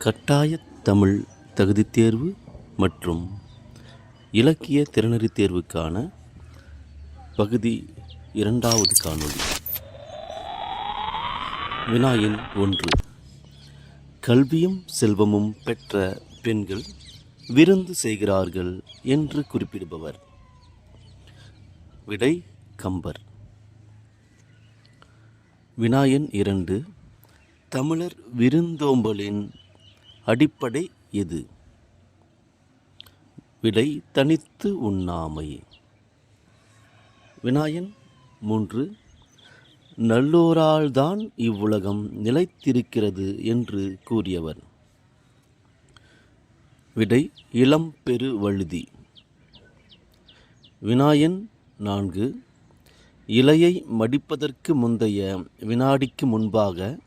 கட்டாய தமிழ் தகுதித் தேர்வு மற்றும் இலக்கிய திறனறி தேர்வுக்கான பகுதி 2வது காணொளி. வினாயின் 1. கல்வியும் செல்வமும் பெற்ற பெண்கள் விருந்து செய்கிறார்கள் என்று குறிப்பிடுபவர். விடை கம்பர். வினாயின் 2. தமிழர் விருந்தோம்பலின் அடிப்படை எது? விடை தனித்து உண்ணாமை. வினாயின் 3. நல்லோரால்தான் இவ்வுலகம் நிலைத்திருக்கிறது என்று கூறியவர். விடை இளம்பெருவழுதி. வினாயின் 4. இலையை மடிப்பதற்கு முந்தைய வினாடிக்கு முன்பாக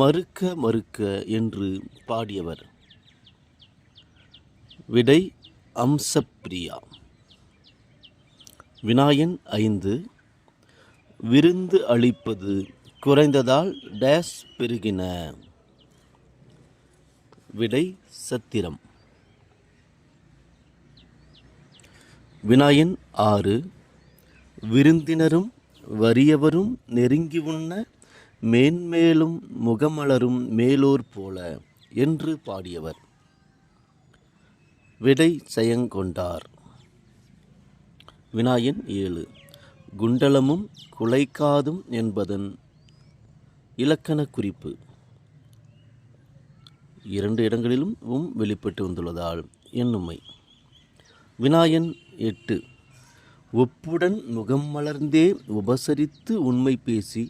மறுக்க மறுக்க என்று பாடியவர். விடை அம்சப்பிரியா. வினாயின் 5. விருந்து அளிப்பது குறைந்ததால் டேஸ் பெருகின. விடை சத்திரம். வினாயின் 6. விருந்தினரும் வறியவரும் நெருங்கி உண்ண மேன்மேலும் முகமலரும் மேலோர் போல என்று பாடியவர். விடை செயங்கொண்டார். வினாயின் 7. குண்டலமும் குலைக்காதும் என்பதன் இலக்கண குறிப்பு. 2 இடங்களிலும் வெளிப்பட்டு வந்துள்ளதால் எண்ணுமை. வினாயின் 8. ஒப்புடன் முகம் மலர்ந்தே உபசரித்து உண்மை பேசி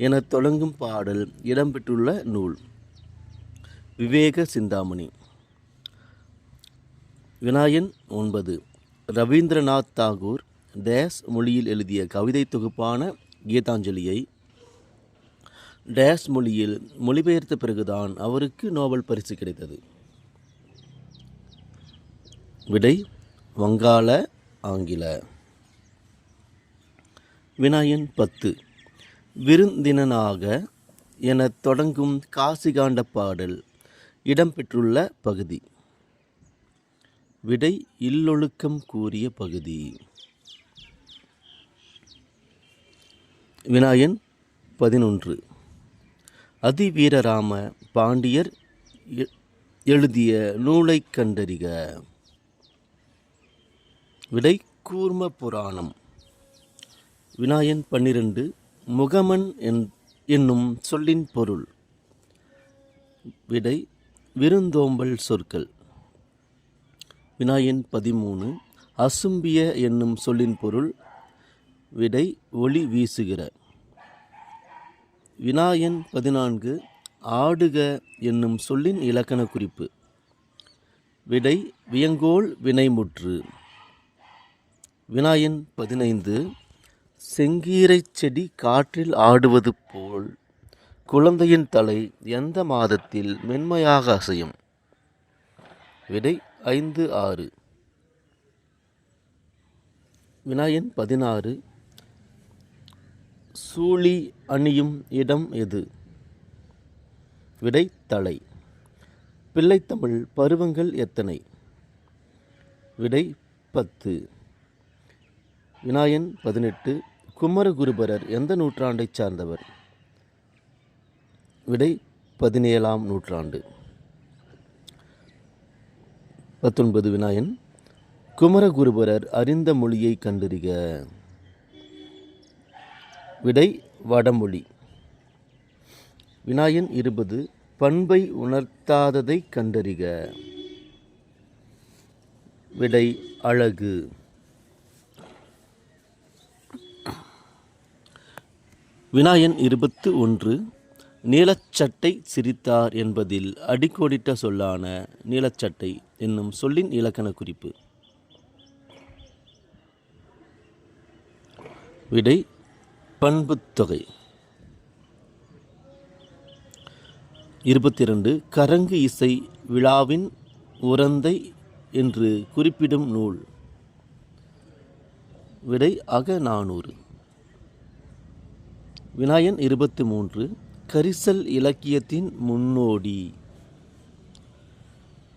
என தொடங்கும் பாடல் இடம்பெற்றுள்ள நூல். விவேக சிந்தாமணி. வினாயின் 9. ரவீந்திரநாத் தாகூர் டேஸ் மொழியில் எழுதிய கவிதை தொகுப்பான கீதாஞ்சலியை டேஸ் மொழியில் மொழிபெயர்த்த பிறகுதான் அவருக்கு நோபல் பரிசு கிடைத்தது. விடை வங்காள ஆங்கில. வினாயின் 10. விருந்தினனாக என தொடங்கும் காசிகாண்ட பாடல் இடம்பெற்றுள்ள பகுதி. விடை இல்லொழுக்கம் கூறிய பகுதி. வினாயின் 11. அதிவீரராம பாண்டியர் எழுதிய நூலை கண்டறிக. விடை கூர்ம புராணம். வினாயின் 12. முகமன் என்னும் சொல்லின் பொருள். விடை விருந்தோம்பல் சொற்கள். வினாயின் 13. அசும்பிய என்னும் சொல்லின் பொருள். விடை ஒளி வீசுகிற. வினாயின் 14. ஆடுக என்னும் சொல்லின் இலக்கண குறிப்பு. விடை வியங்கோள் வினைமுற்று. வினாயின் 15. செங்கீரை செடி காற்றில் ஆடுவது போல் குழந்தையின் தலை எந்த மாதத்தில் மென்மையாக அசையும்? விடை 5, 6. வினாயின் 16. சூழி அணியும் இடம் எது? விடை தலை. பிள்ளைத்தமிழ் பருவங்கள் எத்தனை? விடை 10. வினாயின் 18. குமரகுருபரர் எந்த நூற்றாண்டைச் சார்ந்தவர்? விடை 17ஆம் நூற்றாண்டு. 19. வினாயின் குமரகுருபரர் அறிந்த மொழியை கண்டறிக. விடை வடமொழி. வினாயின் 20. பண்பை உணர்த்தாததை கண்டறிக. விடை அழகு. வினாயின் 21. நீலச்சட்டை சிரித்தார் என்பதில் அடிக்கோடிட்ட சொல்லான நீலச்சட்டை என்னும் சொல்லின் இலக்கண குறிப்பு. விடை பண்புத்தொகை. 22. கரங்கு இசை விழாவின் உரந்தை என்று குறிப்பிடும் நூல். விடை அகநானூறு. வினாயன் 23. கரிசல் இலக்கியத்தின் முன்னோடி.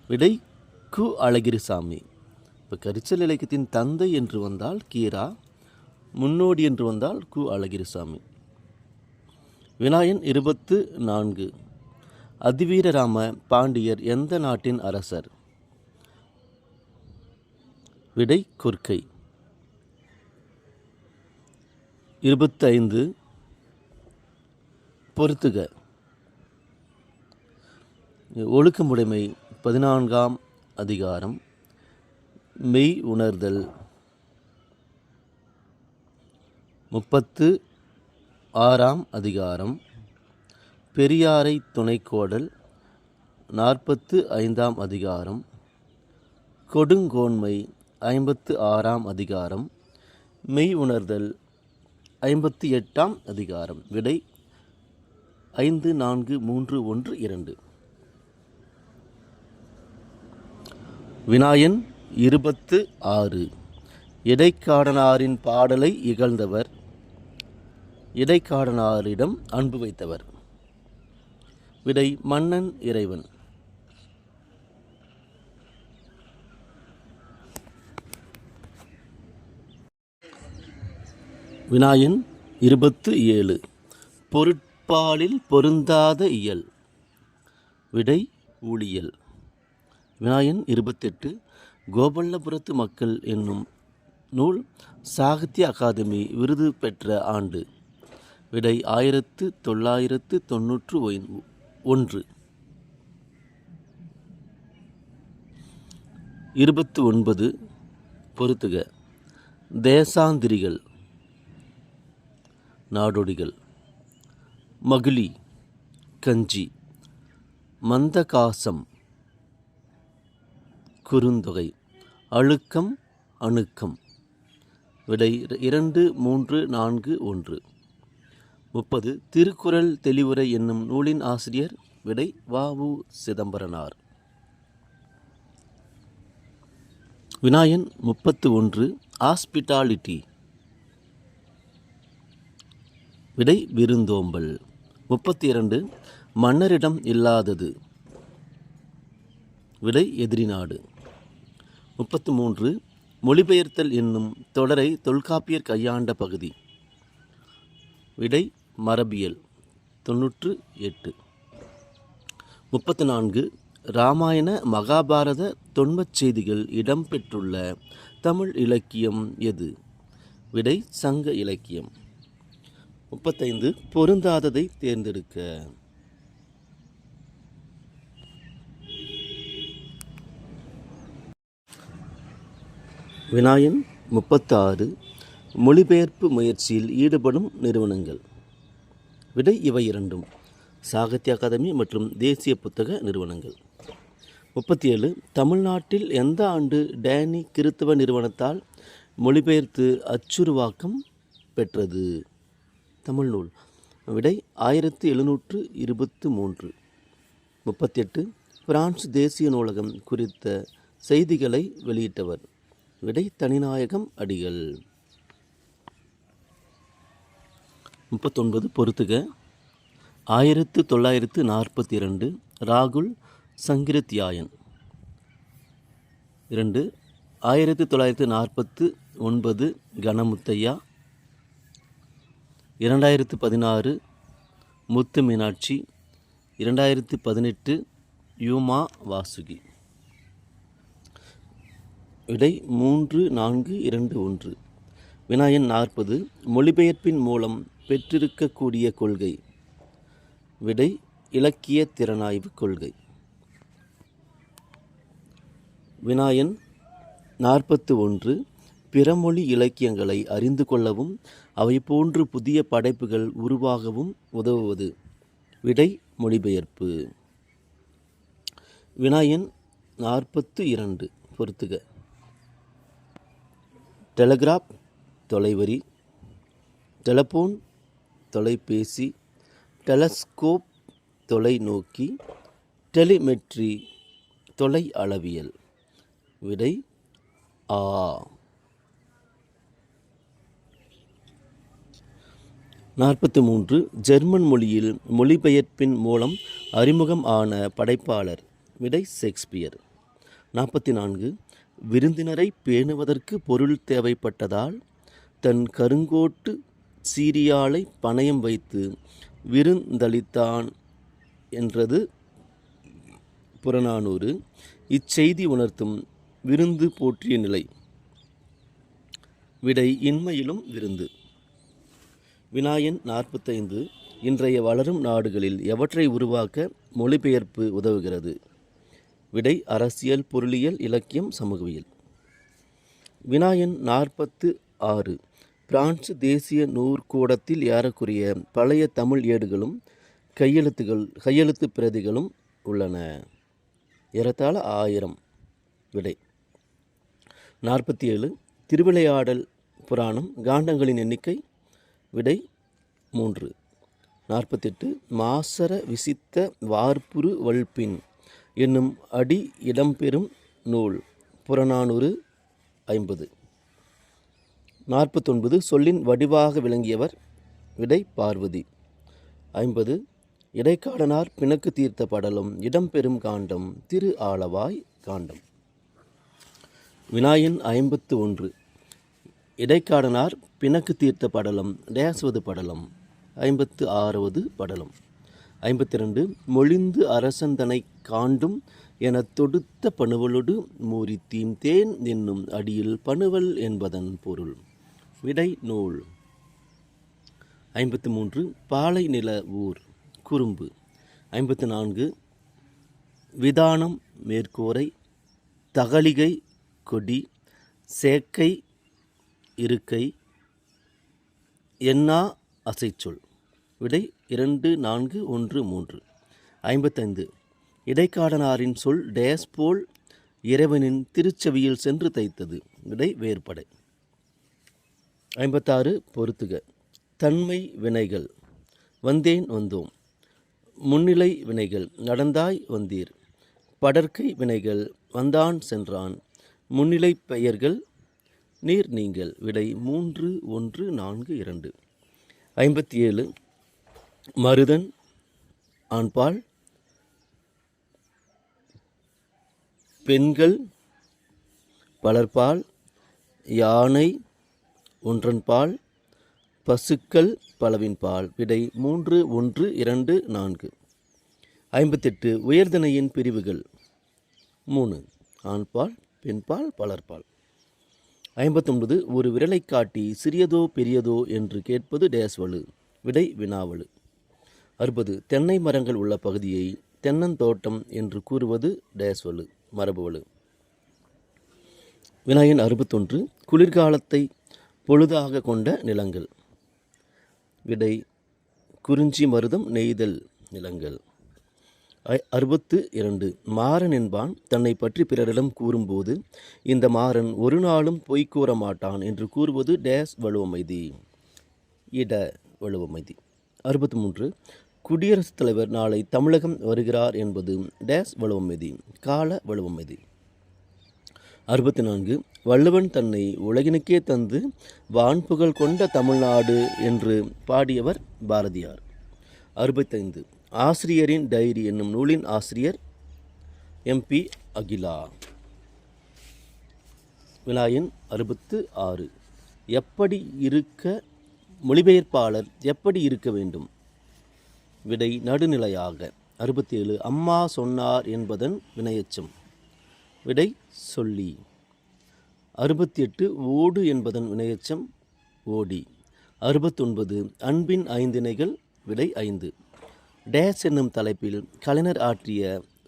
விடை கு. அழகிரிசாமி. இப்போ கரிச்சல் இலக்கியத்தின் தந்தை என்று வந்தால் கீரா, முன்னோடி என்று வந்தால் கு. அழகிரிசாமி. வினாயன் 24. அதிவீரராம பாண்டியர் எந்த நாட்டின் அரசர்? விடை கொர்க்கை. 25. பொறுத்துக. ஒழுக்கமுடைமை 14ஆம் அதிகாரம். மெய் உணர்தல் 36ஆம் அதிகாரம். பெரியாரை துணைக்கோடல் 45ஆம் அதிகாரம். கொடுங்கோன்மை 56ஆம் அதிகாரம். மெய் உணர்தல் 58ஆம் அதிகாரம். விடை 5, 4, 3, 1, 2. வினாயன் 26. இடைக்காடனாரின் பாடலை இகழ்ந்தவர். இடைக்காடனாரிடம் அன்பு வைத்தவர். விடை மன்னன் இறைவன். வினாயன் 27. பொருட்பாலில் பொருந்தாத இயல். விடை ஊழியல். வினாயன் 28. கோபல்லபுரத்து மக்கள் என்னும் நூல் சாகித்ய அகாதமி விருது பெற்ற ஆண்டு. விடை 1991. 29. பொறுத்துக. தேசாந்திரிகள் நாடோடிகள். மகிழி கஞ்சி. மந்தகாசம் குறுந்தொகை. அழுக்கம் அணுக்கம். விடை 2, 3, 4, 1. 30. திருக்குறள் தெளிவுரை என்னும் நூலின் ஆசிரியர். விடை வ.உ. சிதம்பரனார். வினாயன் 31. ஹாஸ்பிட்டாலிட்டி. விடை விருந்தோம்பல். 32. மன்னரிடம் இல்லாதது. விடை எதிரி நாடு. 33. மொழிபெயர்த்தல் என்னும் தொடரை தொல்காப்பியர் கையாண்ட பகுதி. விடை மரபியல். 98. 34. இராமாயண மகாபாரத தொன்மச் செய்திகள் இடம்பெற்றுள்ள தமிழ் இலக்கியம் எது? விடை சங்க இலக்கியம். 35. பொருந்தாததை தேர்ந்தெடுக்க. வினாயன் 36. மொழிபெயர்ப்பு முயற்சியில் ஈடுபடும் நிறுவனங்கள். விடை இவை இரண்டும். சாகித்ய அகாதமி மற்றும் தேசிய புத்தக நிறுவனங்கள். 37. தமிழ்நாட்டில் எந்த ஆண்டு டேனி கிறித்தவ நிறுவனத்தால் மொழிபெயர்த்து அச்சுருவாக்கம் பெற்றது? தமிழ் நூல். விடை 1723. 38. பிரான்ஸ் தேசிய நூலகம் குறித்த செய்திகளை வெளியிட்டவர். விடை தனிநாயகம் அடிகள். 39. பொறுத்துக. 1942 ராகுல் சங்கிருத்யாயன். 2. 1949 கணமுத்தையா. 2016 முத்து மீனாட்சி. 2018 யூமா வாசுகி. விடை 3, 4, 2, 1. வினாயன் 40. மொழிபெயர்ப்பின் மூலம் பெற்றிருக்கக்கூடிய கொள்கை. விடை இலக்கிய திறனாய்வு கொள்கை. வினாயன் 41. பிறமொழி இலக்கியங்களை அறிந்து கொள்ளவும் அவை போன்று புதிய படைப்புகள் உருவாகவும் உதவுவது. விடை மொழிபெயர்ப்பு. வினாயன் 42. பொறுத்துக. டெலகிராப் தொலைவரி. டெலபோன் தொலைபேசி. டெலஸ்கோப் தொலைநோக்கி. டெலிமெட்ரி தொலை அளவியல். விடை ஆ. 43. ஜெர்மன் மொழியில் மொழிபெயர்ப்பின் மூலம் அறிமுகம் ஆன படைப்பாளர். விடை ஷேக்ஸ்பியர். 44. விருந்தினரை பேணுவதற்கு பொருள் தேவைப்பட்டதால் தன் கருங்கோட்டு சீரியாழை பணயம் வைத்து விருந்தளித்தான் என்றது புறநானூறு. இச்செய்தி உணர்த்தும் விருந்து போற்றிய நிலை. விடை இன்மையிலும் விருந்து. வினாயன் 45. இன்றைய வளரும் நாடுகளில் எவற்றை உருவாக்க மொழிபெயர்ப்பு உதவுகிறது? விடை அரசியல், பொருளியல், இலக்கியம், சமூகவியல். வினாயன் 46. பிரான்சு தேசிய நூற்கூடத்தில் ஏறக்குறைய பழைய தமிழ் ஏடுகளும் கையெழுத்து பிரதிகளும் உள்ளன. ஏறத்தாழ 1000. விடை 47. திருவிளையாடல் புராணம் காண்டங்களின் எண்ணிக்கை? விடை 3. 48. மாசற விசித்த வார்ப்புரு வல்பின் என்னும் அடி இடம்பெறும் நூல்? புறநானூறு 50. 49. சொல்லின் வடிவாக விளங்கியவர்? விடை பார்வதி. 50. இடைக்காடனார் பிணக்கு தீர்த்த படலம் இடம்பெறும் காண்டம் திரு ஆலவாய் காண்டம். வினாயன் 51. இடைக்காடனார் பிணக்கு தீர்த்த படலம் டேஸ்வது படலம்? 56வது படலம். 52. மொழிந்து அரசந்தனை காண்டும் என தொடுத்த பணுவலொடு மூரித்தீம் தேன் என்னும் அடியில் பணுவல் என்பதன் பொருள்? விடை நூல். 53. பாலை நில ஊர் குறும்பு. 54. விதானம் மேற்கோரை, தகலிகை கொடி, சேக்கை இருக்கை, எண்ணா அசைச்சொல்? விடை 2, 4, 1, 3. 55. இடைக்காடனாரின் சொல் டேஸ் போல் இறைவனின் திருச்செவியில் சென்று தைத்தது? விடை வேறுபடை. 56. பொறுத்துக. தன்மை வினைகள் வந்தேன் வந்தோம். முன்னிலை வினைகள் நடந்தாய் வந்தீர். படர்க்கை வினைகள் வந்தான் சென்றான். முன்னிலை பெயர்கள் நீர் நீங்கள்? விடை 3, 1, 4, 2. 57. மருதன் ஆண்பால், பெண்கள் பலர்பால், யானை ஒன்றன்பால், பசுக்கள் பலவின்பால்? விடை 3, 1, 2, 4. 58. உயர்திணையின் பிரிவுகள்? 3. ஆண்பால், பெண்பால், பலர்பால். 59. ஒரு விரலை காட்டி சிறியதோ பெரியதோ என்று கேட்பது டேஸ்வலு? விடை வினாவலு. 60. தென்னை மரங்கள் உள்ள பகுதியை தென்னந்தோட்டம் என்று கூறுவது டேஸ்வலு? மரபுவலு. வினாயன் 61. குளிர்காலத்தை பொழுதாக கொண்ட நிலங்கள்? விடை குறிஞ்சி மருதம் நெய்தல் நிலங்கள். 62. மாறன் என்பான் தன்னை பற்றி பிறரிடம் கூறும்போது இந்த மாறன் ஒரு நாளும் பொய் கூற மாட்டான் என்று கூறுவது டேஸ் வலுவமைதி? இட வலுவமைதி. 63. குடியரசுத் தலைவர் நாளை தமிழகம் வருகிறார் என்பது டேஸ் வலுவமைதி? கால வலுவமைதி. 64. வள்ளுவன் தன்னை உலகினுக்கே தந்து வான்புகழ் கொண்ட தமிழ்நாடு என்று பாடியவர் பாரதியார்? 65. ஆசிரியரின் டைரி என்னும் நூலின் ஆசிரியர் MP அகிலா. வினாயன் 66. எப்படி இருக்க மொழிபெயர்ப்பாளர் எப்படி இருக்க வேண்டும்? விடை நடுநிலையாக. 67. அம்மா சொன்னார் என்பதன் வினையெச்சம்? விடை சொல்லி. 68. ஓடு என்பதன் வினையெச்சம்? ஓடி. 69. அன்பின் ஐந்திணைகள்? விடை 5. டேஸ் என்னும் தலைப்பில் கலைஞர் ஆற்றிய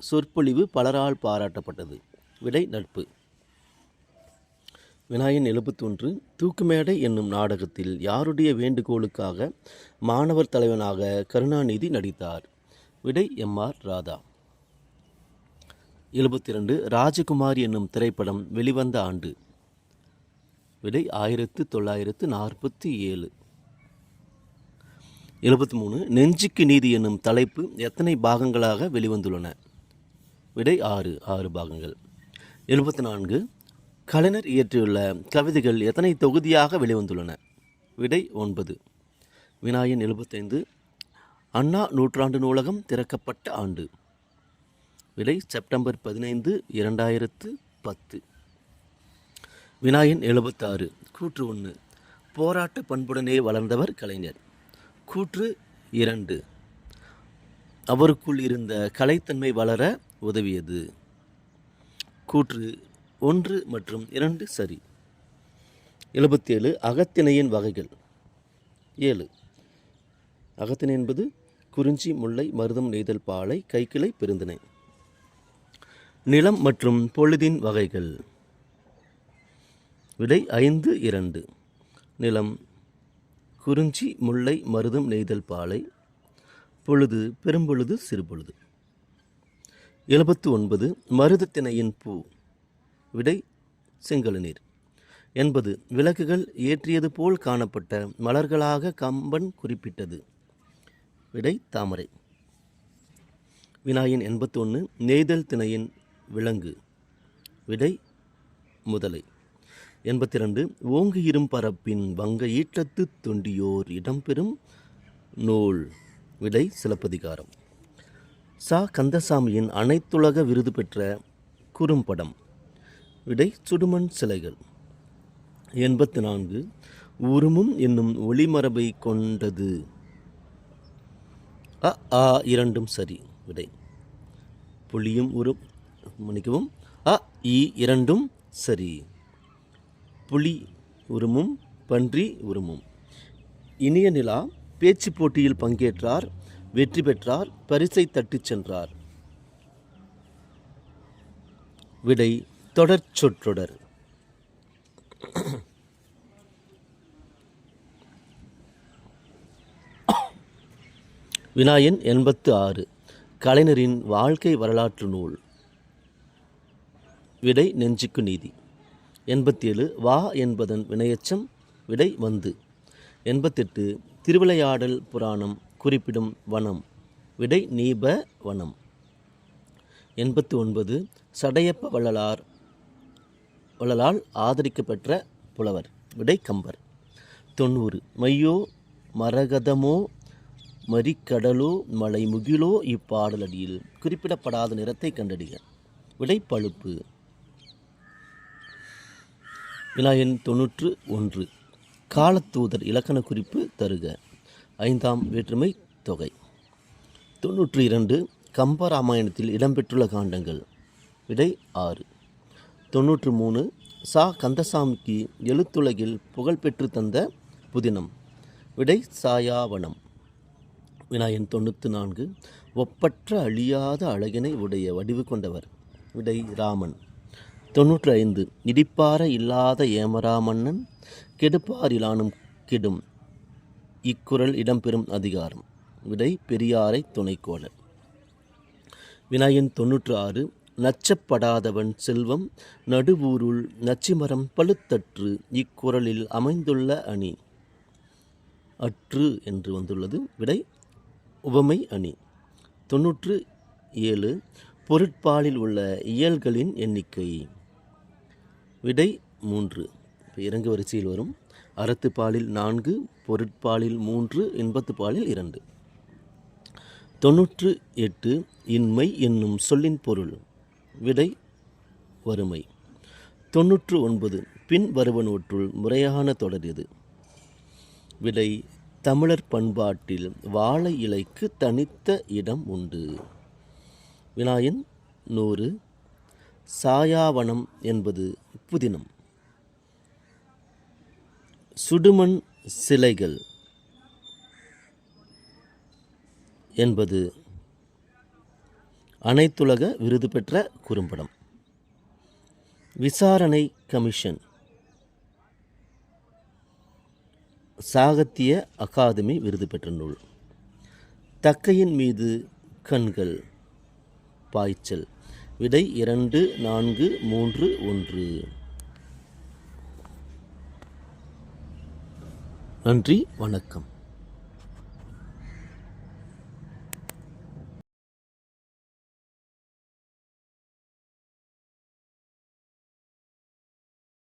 சொற்பொழிவு பலரால் பாராட்டப்பட்டது? விடை நட்பு. வினாயன் 71. தூக்குமேடை என்னும் நாடகத்தில் யாருடைய வேண்டுகோளுக்காக மாணவர் தலைவனாக கருணாநிதி நடித்தார்? விடை MR ராதா. 72. ராஜகுமாரி என்னும் திரைப்படம் வெளிவந்த ஆண்டு? விடை 1947. 73. நெஞ்சுக்கு நீதி என்னும் தலைப்பு எத்தனை பாகங்களாக வெளிவந்துள்ளன? விடை 6 பாகங்கள். 74. கலைஞர் இயற்றியுள்ள கவிதைகள் எத்தனை தொகுதியாக வெளிவந்துள்ளன? விடை 9. வினாயன் 75. அண்ணா நூற்றாண்டு நூலகம் திறக்கப்பட்ட ஆண்டு? விடை செப்டம்பர் 15, 2010. வினாயன் 76. கூற்று 1. போராட்ட பண்புடனே வளர்ந்தவர் கலைஞர். கூற்று 2. அவருக்குள் இருந்த கலைத்தன்மை வளர உதவியது. கூற்று 1 மற்றும் 2 சரி. 77. அகத்திணையின் வகைகள். 7. அகத்திணை என்பது குறிஞ்சி, முல்லை, மருதம், நெய்தல், பாலை, கைக்கிளை, பெருந்திணை. நிலம் மற்றும் பொழுதின் வகைகள். விடை 5, 2. நிலம் குறிஞ்சி, முல்லை, மருதம், நெய்தல், பாலை. பொழுது பெரும்பொழுது, சிறுபொழுது. 79. மருதத்திணையின் பூ. விடை செங்கழுநீர். 80. விளக்குகள் ஏற்றியது போல் காணப்பட்ட மலர்களாக கம்பன் குறிப்பிட்டது. விடை தாமரை. வினாயின் 81. நெய்தல் திணையின் விலங்கு. விடை முதலை. 82. ஓங்கியிரும் பரப்பின் வங்க ஈட்டத்து தொண்டியோர் இடம்பெறும் நூல். விடை சிலப்பதிகாரம். சா. கந்தசாமியின் அனைத்துலக விருது பெற்ற குறும்படம். விடை சுடுமண் சிலைகள். 84. உருமும் என்னும் ஒளிமரபை கொண்டது. அ ஆ இரண்டும் சரி. விடை புலியும் மன்னிக்கவும் அ இ இரண்டும் சரி. புலி உருமும், பன்றி உருமும். இனிய நிலா பேச்சு போட்டியில் பங்கேற்றார், வெற்றி பெற்றார், பரிசை தட்டிச் சென்றார். விடை தொடர் சொற்றொடர். வினாயன் 86. கலைஞரின் வாழ்க்கை வரலாற்று நூல். விடை நெஞ்சுக்கு நீதி. 87. வா என்பதன் வினையச்சம். விடை வந்து. 88. திருவிளையாடல் புராணம் குறிப்பிடும் வனம். விடை நீப வனம். 89. சடையப்ப வள்ளலால் ஆதரிக்கப்பெற்ற புலவர். விடை கம்பர். 90. மையோ மரகதமோ மறிக்கடலோ மலை முகிலோ இப்பாடலடியில் குறிப்பிடப்படாத நிறத்தை கண்டறிக. விடை பழுப்பு. வினாயன் 91. காலத்தூதர் இலக்கண குறிப்பு தருக. 5ஆம் வேற்றுமை தொகை. 92. கம்பராமாயணத்தில் இடம்பெற்றுள்ள காண்டங்கள். விடை 6. 93. சா. கந்தசாமிக்கு எழுத்துலகில் புகழ்பெற்று தந்த புதினம். விடை சாயாவனம். வினாயன் 94. ஒப்பற்ற அழியாத அழகினை உடைய வடிவு கொண்டவர். விடை ராமன். 95. இடிப்பார இல்லாத ஏமரா மன்னன் கெடுப்பார் இலானும் கெடும். இக்குறள் இடம்பெறும் அதிகாரம். விடை பெரியாரை துணைக்கோளர். வினாயன் 96. நச்சப்படாதவன் செல்வம் நடுவூருள் நச்சிமரம் பழுத்தற்று. இக்குறளில் அமைந்துள்ள அணி. அற்று என்று வந்துள்ளது. விடை உவமை அணி. 97. பொருட்பாலில் உள்ள இயல்களின் எண்ணிக்கை. விடை 3. இப்போ இறங்கு வரிசையில் வரும். அறத்துப்பாலில் 4, பொருட்பாலில் 3, இன்பத்துப்பாலில் 2. 98. இன்மை என்னும் சொல்லின் பொருள். விடை வறுமை. 99. பின் வருவனவற்றுள் முறையான தொடர் எது. விடை தமிழர் பண்பாட்டில் வாழை இலைக்கு தனித்த இடம் உண்டு. வினாயன் 100. சாயாவனம் என்பது புதினம். சுடுமண் சிலைகள் என்பது அனைத்துலக விருது பெற்ற குறும்படம். விசாரணை கமிஷன் சாகித்ய அகாதமி விருது பெற்ற நூல். தக்கையின் மீது கண்கள் பாய்ச்சல். விடை 2, 4, 3, 1. நன்றி, வணக்கம்.